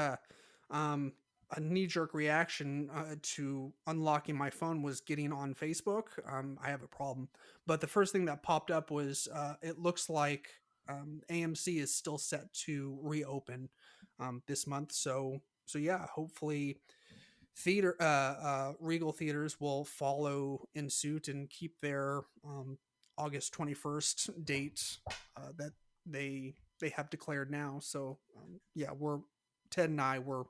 um a knee jerk reaction to unlocking my phone was getting on Facebook. I have a problem, but the first thing that popped up was, it looks like AMC is still set to reopen this month. So yeah, hopefully Regal theaters will follow in suit and keep their August 21st date that they have declared now. So yeah, we're Ted and I were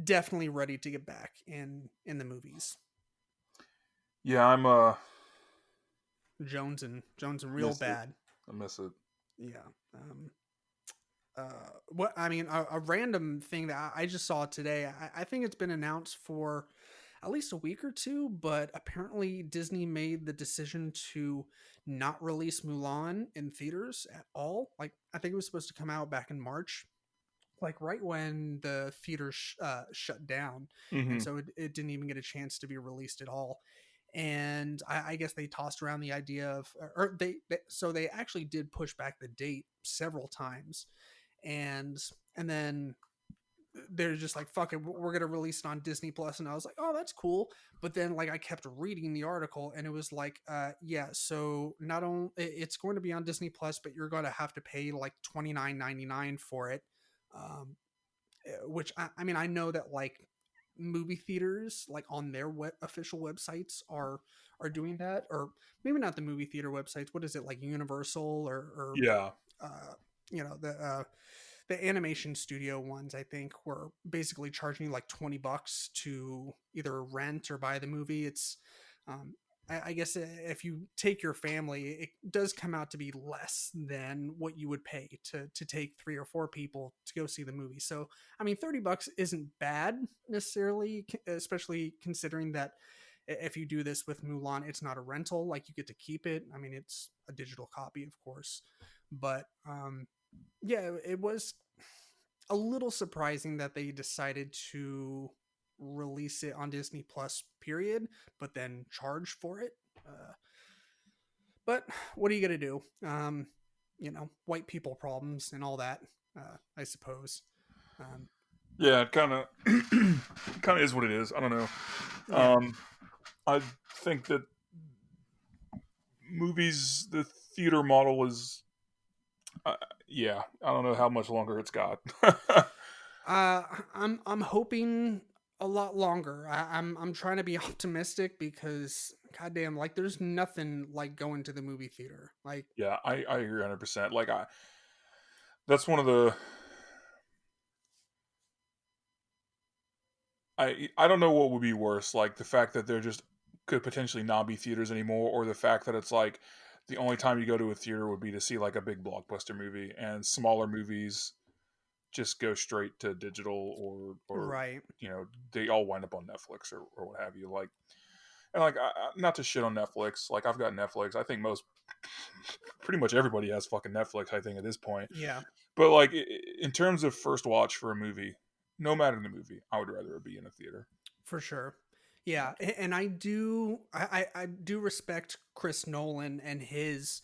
definitely ready to get back in the movies. Yeah, Jones and real miss it. bad. I miss it. Yeah. What I mean, a random thing that I just saw today. I think it's been announced for at least a week or two, but apparently Disney made the decision to not release Mulan in theaters at all. Like, I think it was supposed to come out back in March, like right when the theaters shut down, and Hmm. so it didn't even get a chance to be released at all. And I guess they tossed around the idea of, or so they actually did push back the date several times, and and then they're just like, fuck it, we're gonna release it on Disney Plus. And I was like, oh, that's cool. But then, like, I kept reading the article, and it was like, yeah, so not only it's going to be on Disney Plus, but you're going to have to pay like $29.99 for it. um which I mean, I know that, like, movie theaters, like, on their official websites are doing that. Or maybe not the movie theater websites. What is it, like Universal, or Yeah, uh the animation studio ones, I think, were basically charging like $20 to either rent or buy the movie. It's um I guess if you take your family, it does come out to be less than what you would pay to take three or four people to go see the movie. So I mean, $30 isn't bad necessarily, especially considering that if you do this with Mulan, it's not a rental. Like, you get to keep it. I mean, it's a digital copy, of course, but yeah, it was a little surprising that they decided to release it on Disney Plus, period, but then charge for it. Uh, but what are you gonna do? White people problems and all that. I suppose. Um, yeah. It kind of kind of is what it is. I don't know. yeah, Um, I think that movies, the theater model is, uh, yeah. I don't know how much longer it's got. I'm hoping a lot longer. I'm trying to be optimistic because, goddamn, like, there's nothing like going to the movie theater. Like, Yeah, I agree 100%. Like that's one of the I don't know what would be worse, like the fact that there just could potentially not be theaters anymore, or the fact that it's like the only time you go to a theater would be to see like a big blockbuster movie, and smaller movies just go straight to digital, or right. they all wind up on Netflix or what have you. Like, and like not to shit on Netflix, like I've got Netflix. I think most pretty much everybody has fucking Netflix, I think, at this point. Yeah, But like in terms of first watch for a movie, no matter the movie, I would rather it be in a theater. for sure. Yeah, and I do respect Chris Nolan and his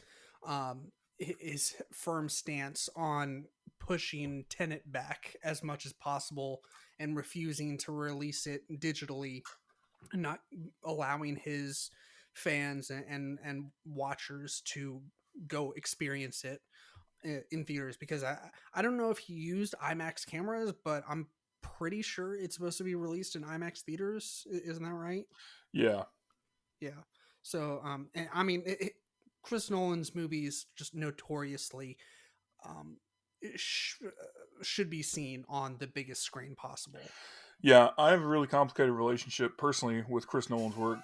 firm stance on pushing Tenet back as much as possible and refusing to release it digitally, and not allowing his fans and watchers to go experience it in theaters. Because I don't know if he used IMAX cameras, but I'm pretty sure it's supposed to be released in IMAX theaters. Isn't that right? Yeah. Yeah. So, and I mean, Chris Nolan's movies just notoriously um, should be seen on the biggest screen possible. Yeah, I have a really complicated relationship personally with Christopher Nolan's work,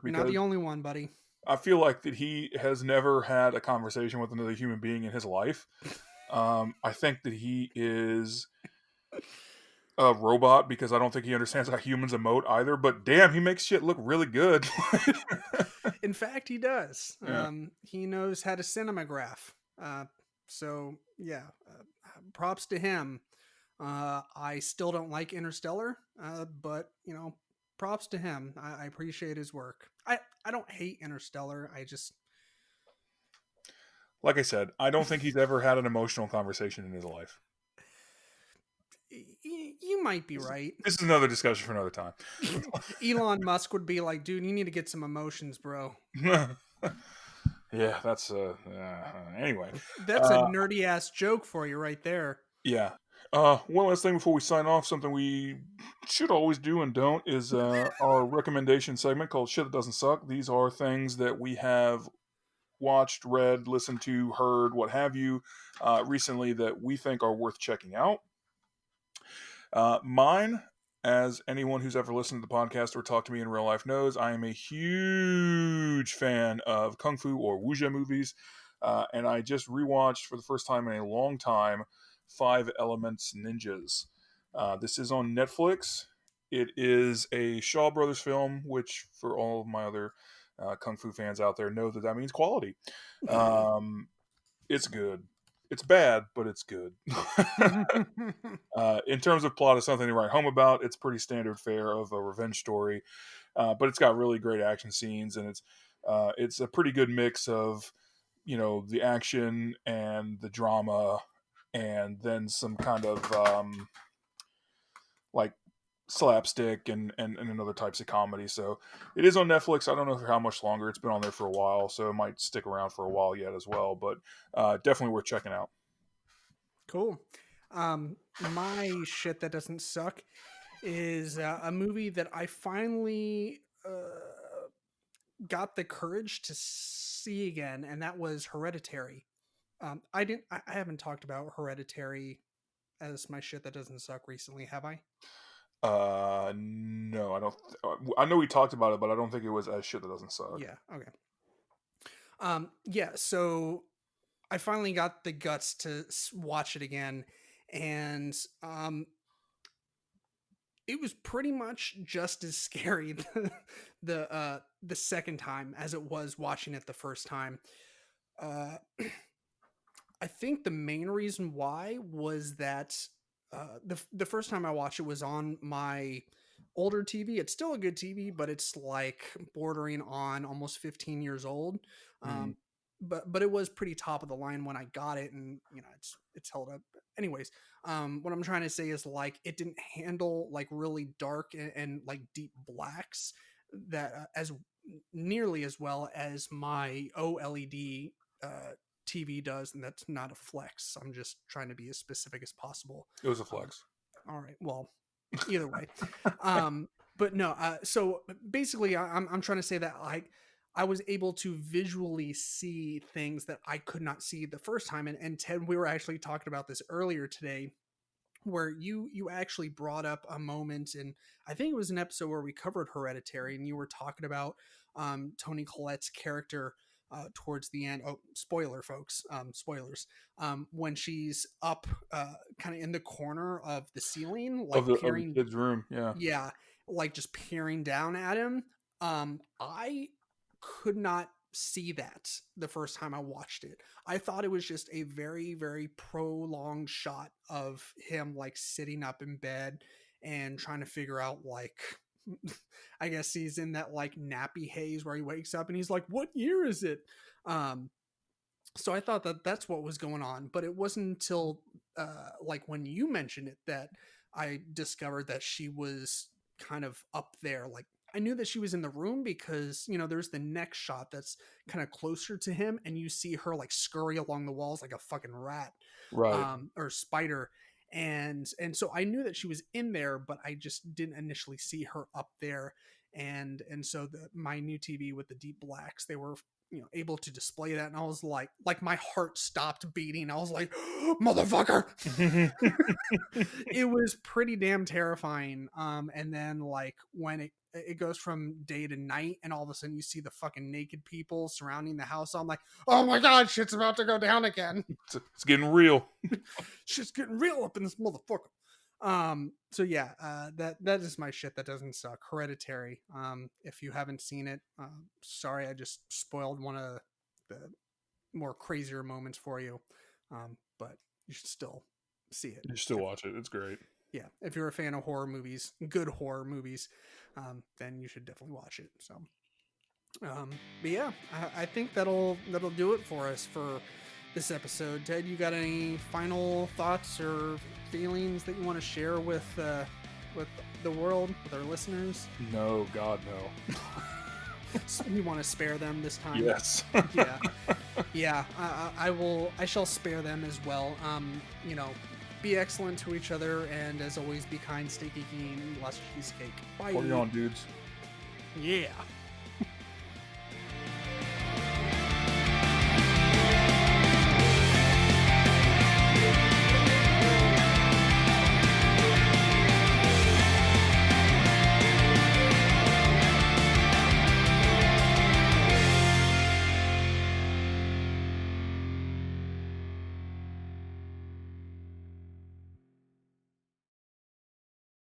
You're not because the only one, buddy. I feel like that he has never had a conversation with another human being in his life. I think that he is a robot because I don't think he understands how humans emote either. But damn, he makes shit look really good. In fact, he does. Yeah. He knows how to cinematograph. Uh, so yeah, props to him. I still don't like Interstellar, but props to him. I appreciate his work. I don't hate Interstellar. I just Like I said, I don't think he's ever had an emotional conversation in his life. you might be right. This is another discussion for another time. Elon Musk would be like, dude, you need to get some emotions, bro. Yeah, that's anyway. That's a Uh, nerdy ass joke for you right there. yeah. One last thing before we sign off, something we should always do and don't is our recommendation segment called "Shit That Doesn't Suck." These are things that we have watched, read, listened to, heard, what have you, recently that we think are worth checking out. Mine, as anyone who's ever listened to the podcast or talked to me in real life knows, I am a huge fan of kung fu or wuxia movies, and I just rewatched for the first time in a long time Five Elements Ninjas. This is on Netflix. It is a Shaw Brothers film, which for all of my other kung fu fans out there know that that means quality. Um, it's good. It's bad, but it's good. In terms of plot, it's something to write home about. It's pretty standard fare of a revenge story, but it's got really great action scenes, and it's a pretty good mix of the action and the drama, and then some kind of like slapstick and other types of comedy. So it is on Netflix. I don't know for how much longer. It's been on there for a while, so it might stick around for a while yet as well. But definitely worth checking out. Cool. My shit that doesn't suck is a movie that I finally got the courage to see again, and that was Hereditary. I didn't. I haven't talked about Hereditary as my shit that doesn't suck recently, have I? No, I don't. I know we talked about it, but I don't think it was as shit that doesn't suck. Yeah. Okay. Yeah. So I finally got the guts to watch it again, and it was pretty much just as scary the second time as it was watching it the first time. Uh, I think the main reason why was that the first time I watched it was on my older TV. It's still a good TV, but it's like bordering on almost 15 years old. Mm, Um, but it was pretty top of the line when I got it, and it's held up. Anyways, what I'm trying to say is like it didn't handle like really dark and like deep blacks that as nearly as well as my OLED TV does, and that's not a flex. I'm just trying to be as specific as possible. it was a Um, flex. all right, well, either way, but no. So basically, I'm trying to say that like I was able to visually see things that I could not see the first time, and Ted, we were actually talking about this earlier today where you actually brought up a moment, and I think it was an episode where we covered Hereditary, and you were talking about Tony Collette's character towards the end. Oh, spoiler, folks! Spoilers. When she's up, kind of in the corner of the ceiling, Of like the peering, kid's room, yeah. yeah, like just peering down at him. I could not see that the first time I watched it. I thought it was just a very, very prolonged shot of him like sitting up in bed and trying to figure out like I guess he's in that like nappy haze where he wakes up and he's like, "What year is it?" Um, so I thought that that's what was going on, but it wasn't until like when you mentioned it that I discovered that she was kind of up there. Like I knew that she was in the room because there's the next shot that's kind of closer to him, and you see her like scurry along the walls like a fucking rat, Right. or spider, and so I knew that she was in there, but I just didn't initially see her up there. and so my new TV with the deep blacks, they were able to display that, and I was like my heart stopped beating. I was like, motherfucker. It was pretty damn terrifying. And then like when it goes from day to night, and all of a sudden you see the fucking naked people surrounding the house, I'm like, oh my god, shit's about to go down again. It's getting real. Shit's getting real up in this motherfucker. So yeah, that is my shit that doesn't suck. Hereditary. If you haven't seen it, sorry, I just spoiled one of the more crazier moments for you. But you should still see it. You still watch it. It's great. Yeah, if you're a fan of horror movies, good horror movies, then you should definitely watch it. So, but yeah, I think that'll do it for us for this episode. Ted, you got any final thoughts or feelings that you want to share with the world, with our listeners? No, God, no. You want to spare them this time? Yes. Yeah. I will. I shall spare them as well. Be excellent to each other, and as always, be kind, stay geeky, and eat lots of cheesecake. Bye. Hold on, dudes. Yeah.